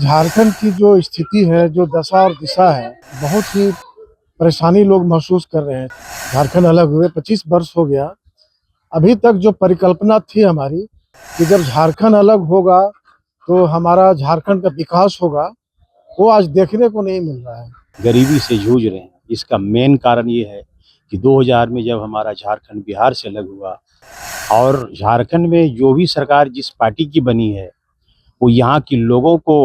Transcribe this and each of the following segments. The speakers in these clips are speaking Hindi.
झारखंड की जो स्थिति है, जो दशा और दिशा है, बहुत ही परेशानी लोग महसूस कर रहे हैं। झारखंड अलग हुए 25 वर्ष हो गया। अभी तक जो परिकल्पना थी हमारी कि जब झारखंड अलग होगा तो हमारा झारखंड का विकास होगा, वो आज देखने को नहीं मिल रहा है। गरीबी से जूझ रहे हैं। इसका मेन कारण ये है कि 2000 में जब हमारा झारखंड बिहार से अलग हुआ और झारखंड में जो भी सरकार जिस पार्टी की बनी है वो यहाँ के लोगों को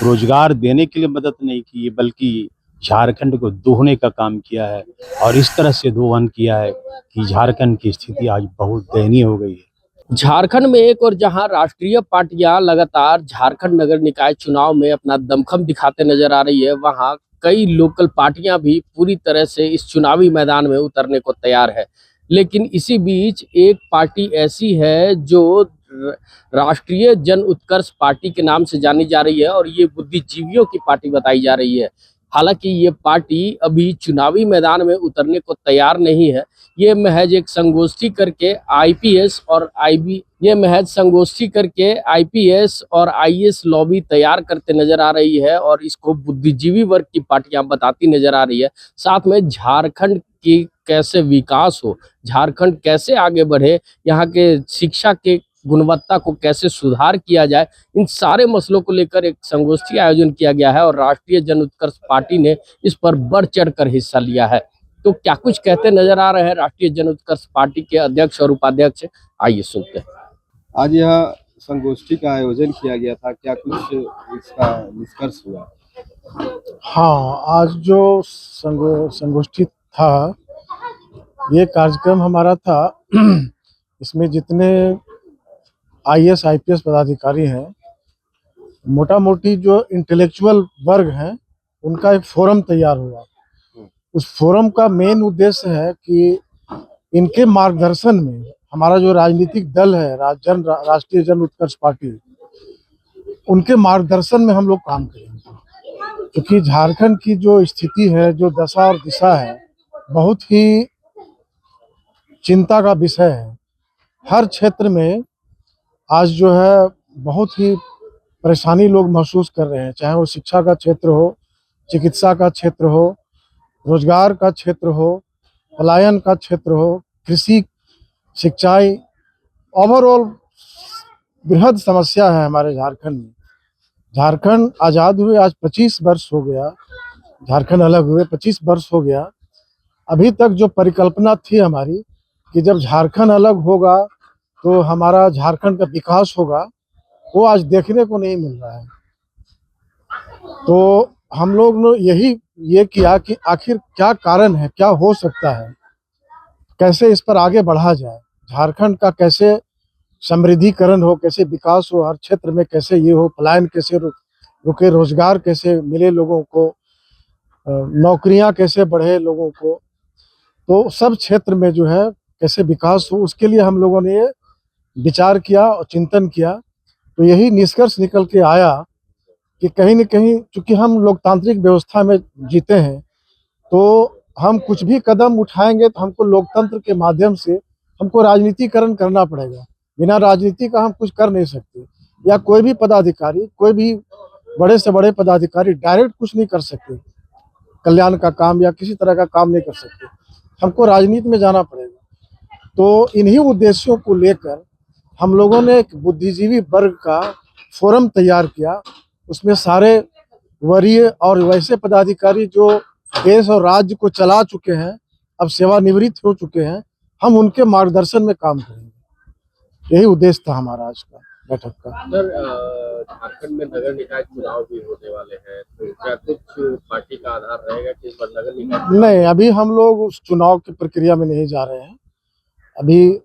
रोजगार देने के लिए मदद नहीं की है, बल्कि झारखंड को दोहने का काम किया है और इस तरह से दोहन किया है कि झारखंड की स्थिति आज बहुत दयनीय हो गई है। झारखंड में एक और जहां राष्ट्रीय पार्टियां लगातार झारखंड नगर निकाय चुनाव में अपना दमखम दिखाते नजर आ रही है, वहां कई लोकल पार्टियां भी पूरी तरह से इस चुनावी मैदान में उतरने को तैयार है। लेकिन इसी बीच एक पार्टी ऐसी है जो राष्ट्रीय जन उत्कर्ष पार्टी के नाम से जानी जा रही है और ये बुद्धिजीवियों की पार्टी बताई जा रही है। हालांकि ये पार्टी अभी चुनावी मैदान में उतरने को तैयार नहीं है। ये महज एक संगोष्ठी करके आईपीएस और आईएएस लॉबी तैयार करते नजर आ रही है और इसको बुद्धिजीवी वर्ग की पार्टियां बताती नजर आ रही है। साथ में झारखंड की कैसे विकास हो, झारखंड कैसे आगे बढ़े, यहाँ के शिक्षा के गुणवत्ता को कैसे सुधार किया जाए, इन सारे मसलों को लेकर एक संगोष्ठी आयोजन किया गया है और राष्ट्रीय जन उत्कर्ष पार्टी ने इस पर बढ़ चढ़कर हिस्सा लिया है। तो क्या कुछ कहते नजर आ रहे हैं राष्ट्रीय जन उत्कर्ष पार्टी के अध्यक्ष और उपाध्यक्ष, आइए सुनते हैं। आज यह संगोष्ठी का आयोजन किया गया था, क्या कुछ इसका निष्कर्ष हुआ? हाँ, आज जो संगोष्ठी था, ये कार्यक्रम हमारा था। इसमें जितने आईएएस आईपीएस पदाधिकारी हैं, मोटा मोटी जो इंटेलेक्चुअल वर्ग हैं, उनका एक फोरम तैयार हुआ। उस फोरम का मेन उद्देश्य है कि इनके मार्गदर्शन में हमारा जो राजनीतिक दल है, राष्ट्रीय जन उत्कर्ष पार्टी, उनके मार्गदर्शन में हम लोग काम करेंगे। क्योंकि झारखंड की जो स्थिति है, जो दशा और दिशा है, बहुत ही चिंता का विषय है। हर क्षेत्र में आज जो है बहुत ही परेशानी लोग महसूस कर रहे हैं, चाहे वो शिक्षा का क्षेत्र हो, चिकित्सा का क्षेत्र हो, रोजगार का क्षेत्र हो, पलायन का क्षेत्र हो, कृषि, सिंचाई, ओवरऑल बृहद समस्या है हमारे झारखंड में। झारखंड आज़ाद हुए आज 25 वर्ष हो गया, झारखंड अलग हुए 25 वर्ष हो गया। अभी तक जो परिकल्पना थी हमारी कि जब झारखंड अलग होगा तो हमारा झारखंड का विकास होगा, वो आज देखने को नहीं मिल रहा है। तो हम लोग ने ये किया कि आखिर क्या कारण है, क्या हो सकता है, कैसे इस पर आगे बढ़ा जाए, झारखंड का कैसे समृद्धिकरण हो, कैसे विकास हो, हर क्षेत्र में कैसे ये हो, पलायन कैसे रुके, रोजगार कैसे मिले लोगों को, नौकरियां कैसे बढ़े लोगों को, तो सब क्षेत्र में जो है कैसे विकास हो, उसके लिए हम लोगों ने ये विचार किया और चिंतन किया। तो यही निष्कर्ष निकल के आया कि कहीं न कहीं, चूंकि हम लोकतांत्रिक व्यवस्था में जीते हैं, तो हम कुछ भी कदम उठाएंगे तो हमको लोकतंत्र के माध्यम से हमको राजनीतिकरण करना पड़ेगा। बिना राजनीति का हम कुछ कर नहीं सकते, या कोई भी पदाधिकारी, कोई भी बड़े से बड़े पदाधिकारी डायरेक्ट कुछ नहीं कर सकते, कल्याण का काम या किसी तरह का काम नहीं कर सकते, हमको राजनीति में जाना पड़ेगा। तो इन्हीं उद्देश्यों को लेकर हम लोगों ने एक बुद्धिजीवी वर्ग का फोरम तैयार किया। उसमें सारे वरीय और वैसे पदाधिकारी जो देश और राज्य को चला चुके हैं, अब सेवानिवृत्त हो चुके हैं, हम उनके मार्गदर्शन में काम करेंगे। यही उद्देश्य था हमारा आज का बैठक का। सर, झारखंड में नगर निकाय चुनाव भी होने वाले हैं, तो क्या कुछ पार्टी का आधार रहेगा कि इस बार नगर निकाय? नहीं, अभी हम लोग उस चुनाव की प्रक्रिया में नहीं जा रहे हैं। अभी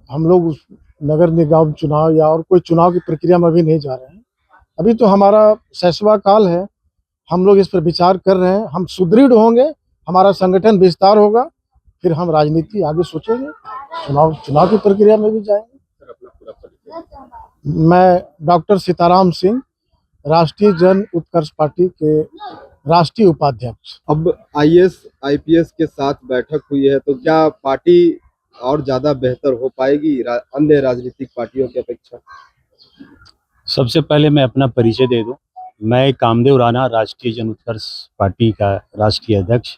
हम लोग उस नगर निगम चुनाव या और कोई चुनाव की प्रक्रिया में अभी नहीं जा रहे हैं। अभी तो हमारा शैशवा काल है, हम लोग इस पर विचार कर रहे हैं। हम सुदृढ़ होंगे, हमारा संगठन विस्तार होगा, फिर हम राजनीति आगे सोचेंगे, चुनाव की प्रक्रिया में भी जाएंगे। सर, अपना पूरा परिचय। मैं डॉक्टर सीताराम सिंह, राष्ट्रीय जन उत्कर्ष पार्टी के राष्ट्रीय उपाध्यक्ष। अब आईएएस आईपीएस के साथ बैठक हुई है, तो क्या पार्टी और ज्यादा बेहतर हो पाएगी अन्य राजनीतिक पार्टियों की अपेक्षा? सबसे पहले मैं अपना परिचय दे दूं। मैं कामदेव राणा, राष्ट्रीय जनउत्कर्ष पार्टी का राष्ट्रीय अध्यक्ष।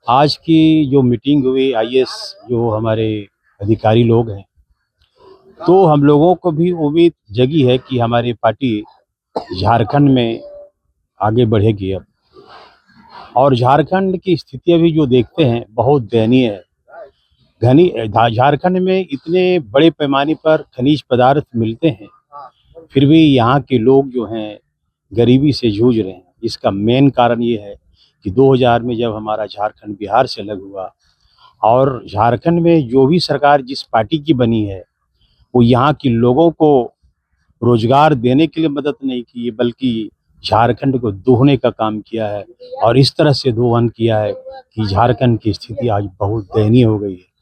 आज की जो मीटिंग हुई आईएएस जो हमारे अधिकारी लोग हैं, तो हम लोगों को भी उम्मीद जगी है कि हमारी पार्टी झारखंड में आगे बढ़ेगी अब। और झारखंड की स्थिति अभी जो देखते हैं बहुत दयनीय है। झारखंड में इतने बड़े पैमाने पर खनिज पदार्थ मिलते हैं, फिर भी यहाँ के लोग जो हैं गरीबी से जूझ रहे हैं। इसका मेन कारण ये है कि 2000 में जब हमारा झारखंड बिहार से अलग हुआ और झारखंड में जो भी सरकार जिस पार्टी की बनी है, वो यहाँ के लोगों को रोजगार देने के लिए मदद नहीं की, बल्कि झारखंड को दोहने का काम किया है। और इस तरह से दोहन किया है कि झारखंड की स्थिति आज बहुत दयनीय हो गई है।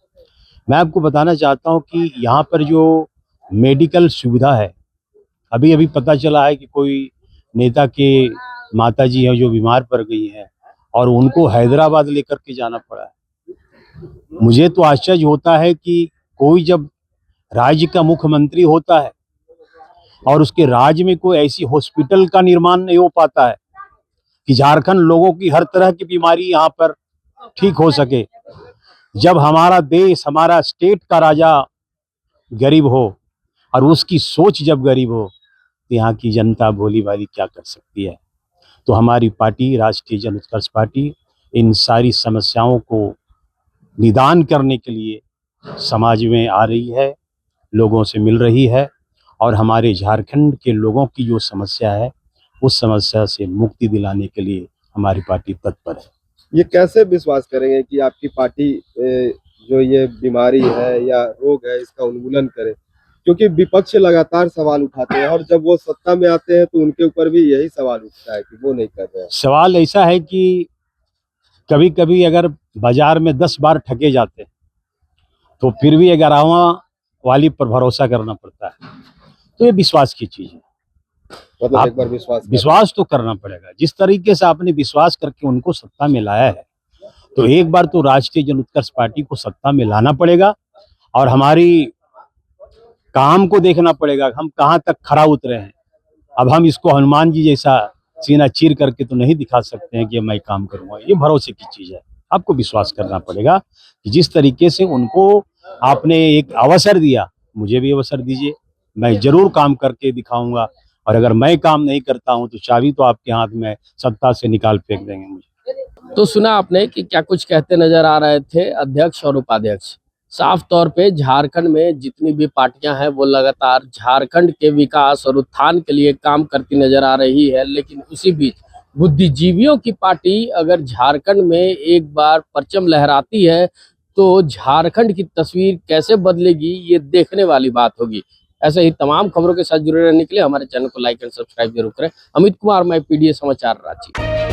मैं आपको बताना चाहता हूँ कि यहाँ पर जो मेडिकल सुविधा है, अभी अभी पता चला है कि कोई नेता के माताजी हैं जो बीमार पड़ गई हैं और उनको हैदराबाद लेकर के जाना पड़ा है। मुझे तो आश्चर्य होता है कि कोई जब राज्य का मुख्यमंत्री होता है और उसके राज्य में कोई ऐसी हॉस्पिटल का निर्माण नहीं हो पाता है कि झारखंड लोगों की हर तरह की बीमारी यहाँ पर ठीक हो सके। जब हमारा देश, हमारा स्टेट का राजा गरीब हो और उसकी सोच जब गरीब हो, तो यहाँ की जनता भोली भाली क्या कर सकती है। तो हमारी पार्टी राष्ट्रीय जनउत्कर्ष पार्टी इन सारी समस्याओं को निदान करने के लिए समाज में आ रही है, लोगों से मिल रही है और हमारे झारखंड के लोगों की जो समस्या है उस समस्या से मुक्ति दिलाने के लिए हमारी पार्टी तत्पर है। ये कैसे विश्वास करेंगे कि आपकी पार्टी जो ये बीमारी है या रोग है इसका उन्मूलन करे, क्योंकि विपक्ष लगातार सवाल उठाते हैं और जब वो सत्ता में आते हैं तो उनके ऊपर भी यही सवाल उठता है कि वो नहीं कर रहे हैं। सवाल ऐसा है कि कभी कभी अगर बाजार में 10 बार ठगे जाते हैं तो फिर भी 11वां वाली पर भरोसा करना पड़ता है। तो ये विश्वास की चीज है, मतलब एक बार विश्वास तो करना पड़ेगा। जिस तरीके से आपने विश्वास करके उनको सत्ता में लाया है, तो एक बार तो राष्ट्रीय जनउत्कर्ष पार्टी को सत्ता में लाना पड़ेगा और हमारी काम को देखना पड़ेगा, हम कहाँ तक खरा उतरे हैं। अब हम इसको हनुमान जी जैसा सीना चीर करके तो नहीं दिखा सकते हैं कि मैं काम करूंगा। ये भरोसे की चीज है, आपको विश्वास करना पड़ेगा कि जिस तरीके से उनको आपने एक अवसर दिया, मुझे भी अवसर दीजिए, मैं जरूर काम करके दिखाऊंगा। और अगर मैं काम नहीं करता हूं तो चाबी तो आपके हाथ में, सत्ता से निकाल फेंक देंगे मुझे। तो सुना आपने कि क्या कुछ कहते नजर आ रहे थे अध्यक्ष और उपाध्यक्ष। साफ तौर पे झारखंड में जितनी भी पार्टियां हैं वो लगातार झारखंड के विकास और उत्थान के लिए काम करती नजर आ रही है, लेकिन उसी बीच बुद्धिजीवियों की पार्टी अगर झारखंड में एक बार परचम लहराती है तो झारखंड की तस्वीर कैसे बदलेगी ये देखने वाली बात होगी। ऐसे ही तमाम खबरों के साथ जुड़े रहने के लिए हमारे चैनल को लाइक एंड सब्सक्राइब जरूर करें। अमित कुमार, मैं पीडीए समाचार रांची।